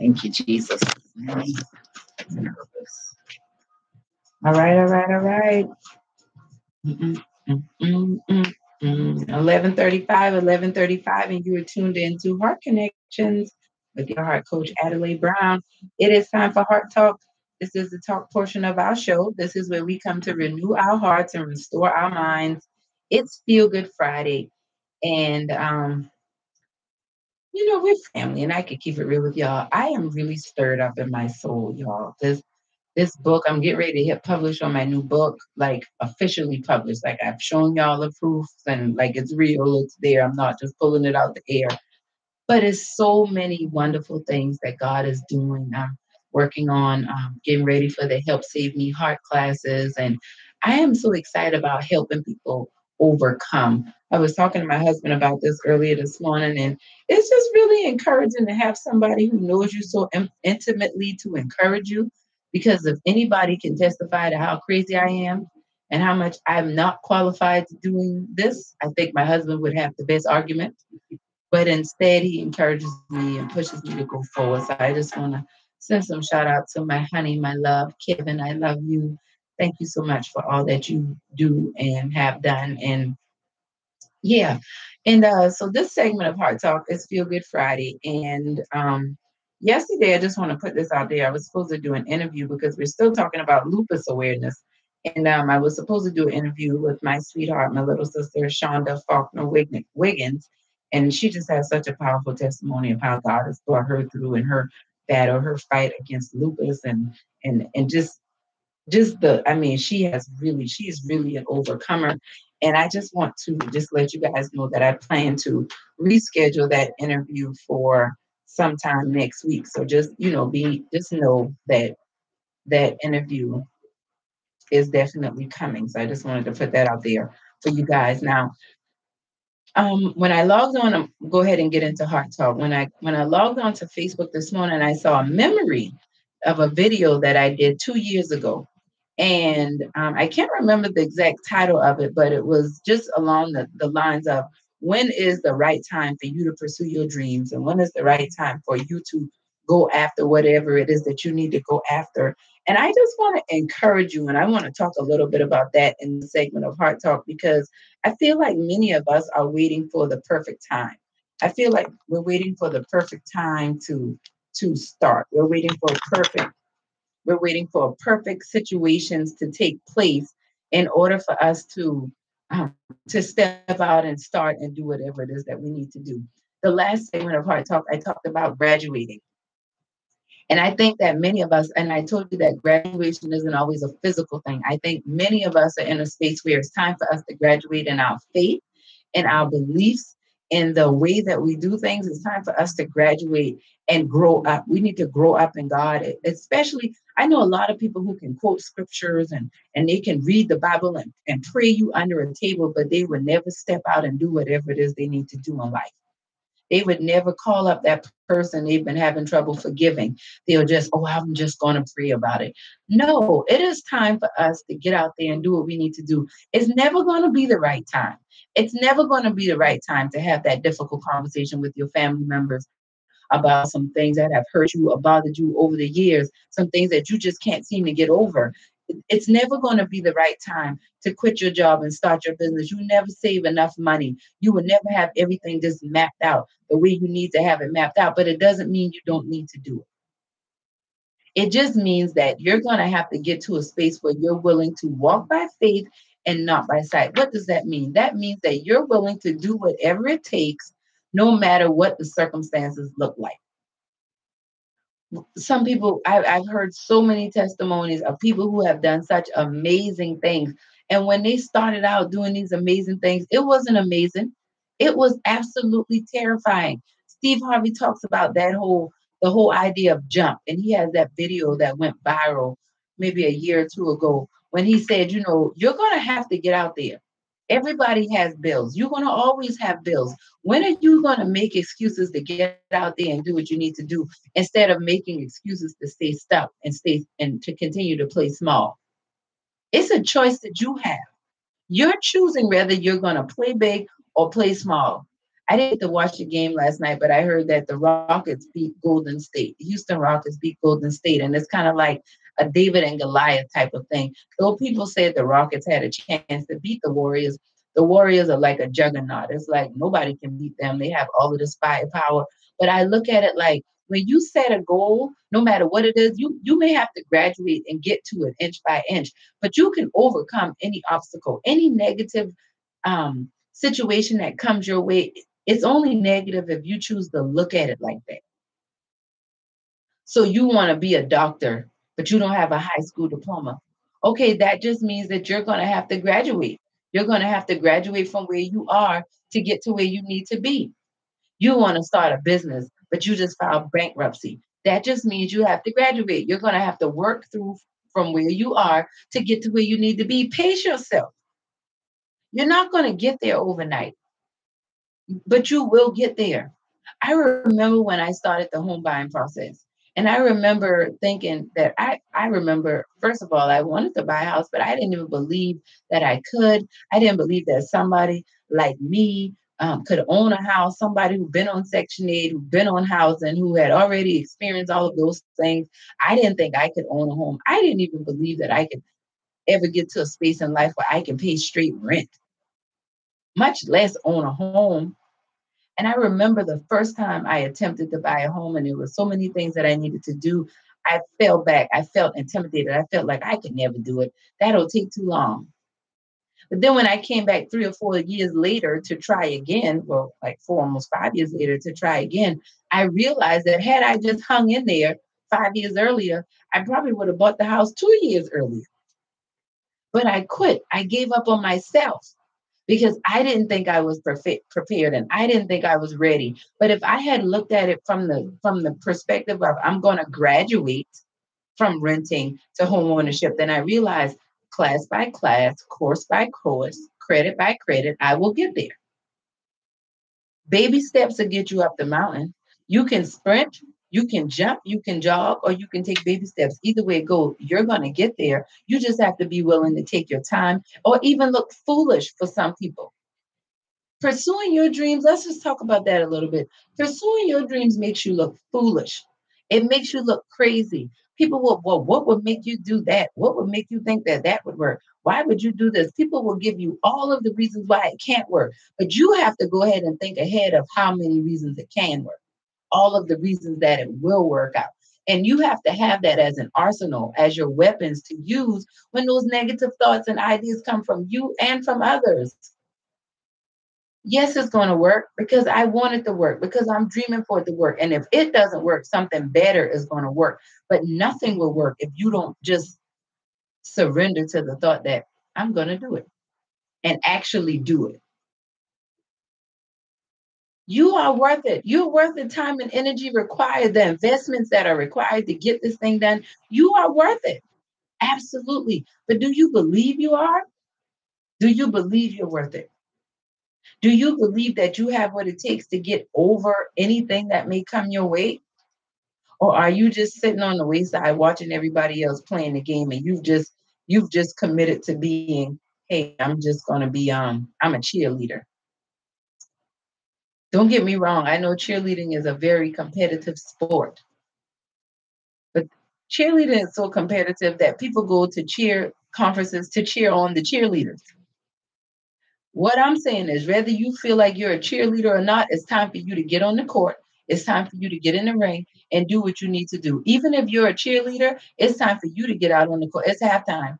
Thank you, Jesus. All right, all right, all right. 11:35, 11:35, and you are tuned into Heart Connections with your heart coach, Adelai Brown. It is time for Heart Talk. This is the talk portion of our show. This is where we come to renew our hearts and restore our minds. It's Feel Good Friday. And, we're family, and I could keep it real with y'all. I am really stirred up in my soul, y'all. This book, I'm getting ready to hit publish on my new book, like officially published. Like I've shown y'all the proofs and like it's real, it's there. I'm not just pulling it out the air. But it's so many wonderful things that God is doing. I'm working on getting ready for the Help Save Me Heart classes. And I am so excited about helping people overcome. I was talking to my husband about this earlier this morning, and it's just really encouraging to have somebody who knows you so intimately to encourage you. Because if anybody can testify to how crazy I am and how much I'm not qualified to doing this, I think my husband would have the best argument, but instead he encourages me and pushes me to go forward. So I just want to send some shout out to my honey, my love, Kevin. I love you. Thank you so much for all that you do and have done. And yeah. And so this segment of Heart Talk is Feel Good Friday. And yesterday, I just want to put this out there. I was supposed to do an interview because we're still talking about lupus awareness. And I was supposed to do an interview with my sweetheart, my little sister, Shonda Faulkner Wiggins. And she just has such a powerful testimony of how God has brought her through in her battle, her fight against lupus, and just the, I mean, she's really an overcomer. And I just want to just let you guys know that I plan to reschedule that interview for sometime next week. So just, just know that that interview is definitely coming. So I just wanted to put that out there for you guys. Now, when I logged on, go ahead and get into Heart Talk. When I logged on to Facebook this morning, I saw a memory of a video that I did 2 years ago. And I can't remember the exact title of it, but it was just along the lines of when is the right time for you to pursue your dreams, and when is the right time for you to go after whatever it is that you need to go after. And I just want to encourage you, and I want to talk a little bit about that in the segment of Heart Talk, because I feel like many of us are waiting for the perfect time. I feel like we're waiting for the perfect time to start. We're waiting for perfect situations to take place in order for us to step out and start and do whatever it is that we need to do. The last segment of Heart Talk, I talked about graduating. And I think that many of us, and I told you that graduation isn't always a physical thing. I think many of us are in a space where it's time for us to graduate in our faith, in our beliefs, in the way that we do things. It's time for us to graduate and grow up. We need to grow up in God. Especially, I know a lot of people who can quote scriptures and they can read the Bible and pray you under a table, but they would never step out and do whatever it is they need to do in life. They would never call up that person they've been having trouble forgiving. They'll just, oh, I'm just going to pray about it. No, it is time for us to get out there and do what we need to do. It's never going to be the right time. It's never going to be the right time to have that difficult conversation with your family members about some things that have hurt you or bothered you over the years, some things that you just can't seem to get over. It's never going to be the right time to quit your job and start your business. You never save enough money. You will never have everything just mapped out the way you need to have it mapped out, but it doesn't mean you don't need to do it. It just means that you're going to have to get to a space where you're willing to walk by faith and not by sight. What does that mean? That means that you're willing to do whatever it takes, no matter what the circumstances look like. Some people, I've heard so many testimonies of people who have done such amazing things. And when they started out doing these amazing things, it wasn't amazing. It was absolutely terrifying. Steve Harvey talks about the whole idea of jump. And he has that video that went viral maybe a year or two ago when he said, you're going to have to get out there. Everybody has bills. You're going to always have bills. When are you going to make excuses to get out there and do what you need to do instead of making excuses to stay stuck and to continue to play small? It's a choice that you have. You're choosing whether you're going to play big or play small. I didn't get to watch the game last night, but I heard that the Rockets beat Golden State. Houston Rockets beat Golden State, and it's kind of like a David and Goliath type of thing. Though people said the Rockets had a chance to beat the Warriors are like a juggernaut. It's like nobody can beat them. They have all of this firepower. But I look at it like when you set a goal, no matter what it is, you may have to graduate and get to it inch by inch, but you can overcome any obstacle, any negative situation that comes your way. It's only negative if you choose to look at it like that. So you want to be a doctor, but you don't have a high school diploma. Okay, that just means that you're going to have to graduate. You're going to have to graduate from where you are to get to where you need to be. You want to start a business, but you just filed bankruptcy. That just means you have to graduate. You're going to have to work through from where you are to get to where you need to be. Pace yourself. You're not going to get there overnight, but you will get there. I remember when I started the home buying process. And I remember thinking that I remember, first of all, I wanted to buy a house, but I didn't even believe that I could. I didn't believe that somebody like me could own a house, somebody who'd been on Section 8, who'd been on housing, who had already experienced all of those things. I didn't think I could own a home. I didn't even believe that I could ever get to a space in life where I can pay straight rent, much less own a home. And I remember the first time I attempted to buy a home, and there were so many things that I needed to do. I fell back. I felt intimidated. I felt like I could never do it. That'll take too long. But then when I came back 3 or 4 years later to try again, well, like four, almost 5 years later to try again, I realized that had I just hung in there 5 years earlier, I probably would have bought the house 2 years earlier. But I quit. I gave up on myself because I didn't think I was prepared and I didn't think I was ready. But if I had looked at it from the perspective of I'm going to graduate from renting to home ownership, then I realized class by class, course by course, credit by credit, I will get there. Baby steps will get you up the mountain. You can sprint, you can jump, you can jog, or you can take baby steps. Either way it goes, you're going to get there. You just have to be willing to take your time or even look foolish for some people. Pursuing your dreams, let's just talk about that a little bit. Pursuing your dreams makes you look foolish. It makes you look crazy. People will, well, what would make you do that? What would make you think that that would work? Why would you do this? People will give you all of the reasons why it can't work, but you have to go ahead and think ahead of how many reasons it can work, all of the reasons that it will work out. And you have to have that as an arsenal, as your weapons to use when those negative thoughts and ideas come from you and from others. Yes, it's going to work because I want it to work, because I'm dreaming for it to work. And if it doesn't work, something better is going to work. But nothing will work if you don't just surrender to the thought that I'm going to do it and actually do it. You are worth it. You're worth the time and energy required, the investments that are required to get this thing done. You are worth it. Absolutely. But do you believe you are? Do you believe you're worth it? Do you believe that you have what it takes to get over anything that may come your way? Or are you just sitting on the wayside watching everybody else playing the game and you've just committed to being, hey, I'm just gonna be I'm a cheerleader. Don't get me wrong, I know cheerleading is a very competitive sport, but cheerleading is so competitive that people go to cheer conferences to cheer on the cheerleaders. What I'm saying is, whether you feel like you're a cheerleader or not, it's time for you to get on the court. It's time for you to get in the ring and do what you need to do. Even if you're a cheerleader, it's time for you to get out on the court. It's halftime.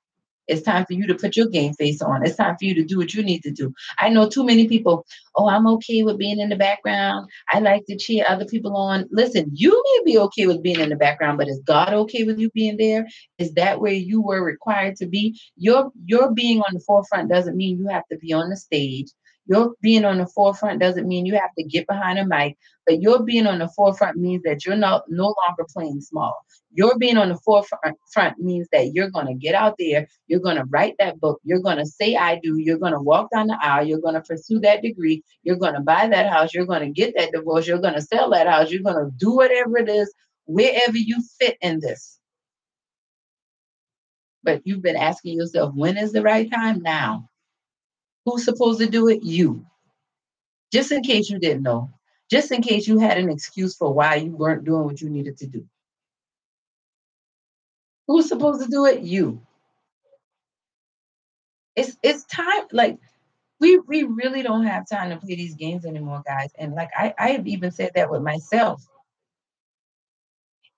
It's time for you to put your game face on. It's time for you to do what you need to do. I know too many people, oh, I'm okay with being in the background. I like to cheer other people on. Listen, you may be okay with being in the background, but is God okay with you being there? Is that where you were required to be? Your being on the forefront doesn't mean you have to be on the stage. Your being on the forefront doesn't mean you have to get behind a mic, but your being on the forefront means that you're not no longer playing small. Your being on the forefront means that you're going to get out there, you're going to write that book, you're going to say I do, you're going to walk down the aisle, you're going to pursue that degree, you're going to buy that house, you're going to get that divorce, you're going to sell that house, you're going to do whatever it is, wherever you fit in this. But you've been asking yourself, when is the right time? Now. Who's supposed to do it? You. Just in case you didn't know, just in case you had an excuse for why you weren't doing what you needed to do. Who's supposed to do it? You. It's time. Like we really don't have time to play these games anymore, guys. And like I have even said that with myself.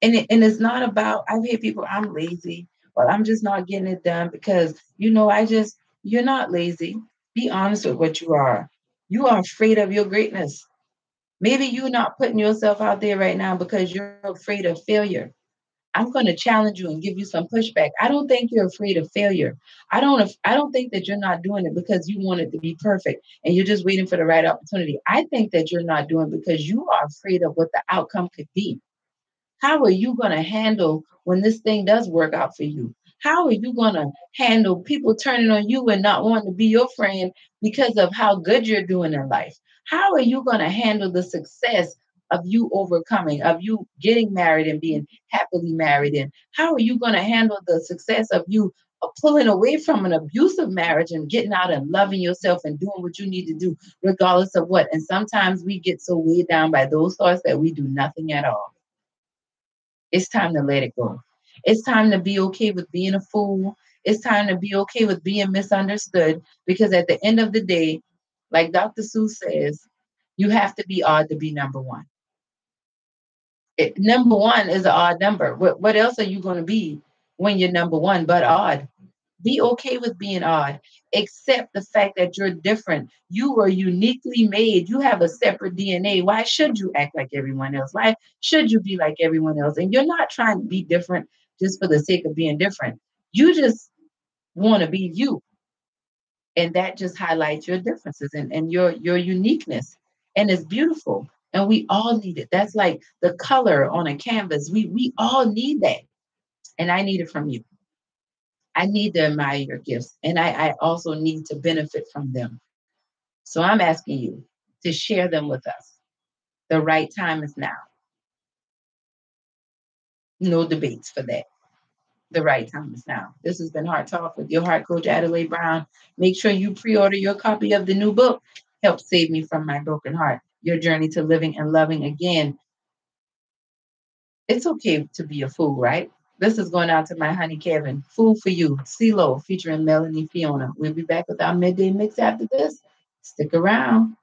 And it's not about I've heard people, I'm lazy, or I'm just not getting it done because you're not lazy. Be honest with what you are. You are afraid of your greatness. Maybe you're not putting yourself out there right now because you're afraid of failure. I'm going to challenge you and give you some pushback. I don't think you're afraid of failure. I don't think that you're not doing it because you want it to be perfect and you're just waiting for the right opportunity. I think that you're not doing it because you are afraid of what the outcome could be. How are you going to handle when this thing does work out for you? How are you going to handle people turning on you and not wanting to be your friend because of how good you're doing in life? How are you going to handle the success of you overcoming, of you getting married and being happily married? And how are you going to handle the success of you pulling away from an abusive marriage and getting out and loving yourself and doing what you need to do, regardless of what? And sometimes we get so weighed down by those thoughts that we do nothing at all. It's time to let it go. It's time to be okay with being a fool. It's time to be okay with being misunderstood because at the end of the day, like Dr. Seuss says, you have to be odd to be number one. Number one is an odd number. What else are you going to be when you're number one but odd? Be okay with being odd. Accept the fact that you're different. You were uniquely made. You have a separate DNA. Why should you act like everyone else? Why should you be like everyone else? And you're not trying to be different just for the sake of being different. You just want to be you. And that just highlights your differences and your uniqueness. And it's beautiful. And we all need it. That's like the color on a canvas. We all need that. And I need it from you. I need to admire your gifts and I also need to benefit from them. So I'm asking you to share them with us. The right time is now. No debates for that. The right time is now. This has been Heart Talk with your heart coach, Adelai Brown. Make sure you pre order your copy of the new book, Help Save Me from My Broken Heart, Your Journey to Living and Loving Again. It's okay to be a fool, right? This is going out to my honey Kevin. Fool for You, CeeLo featuring Melanie Fiona. We'll be back with our midday mix after this. Stick around.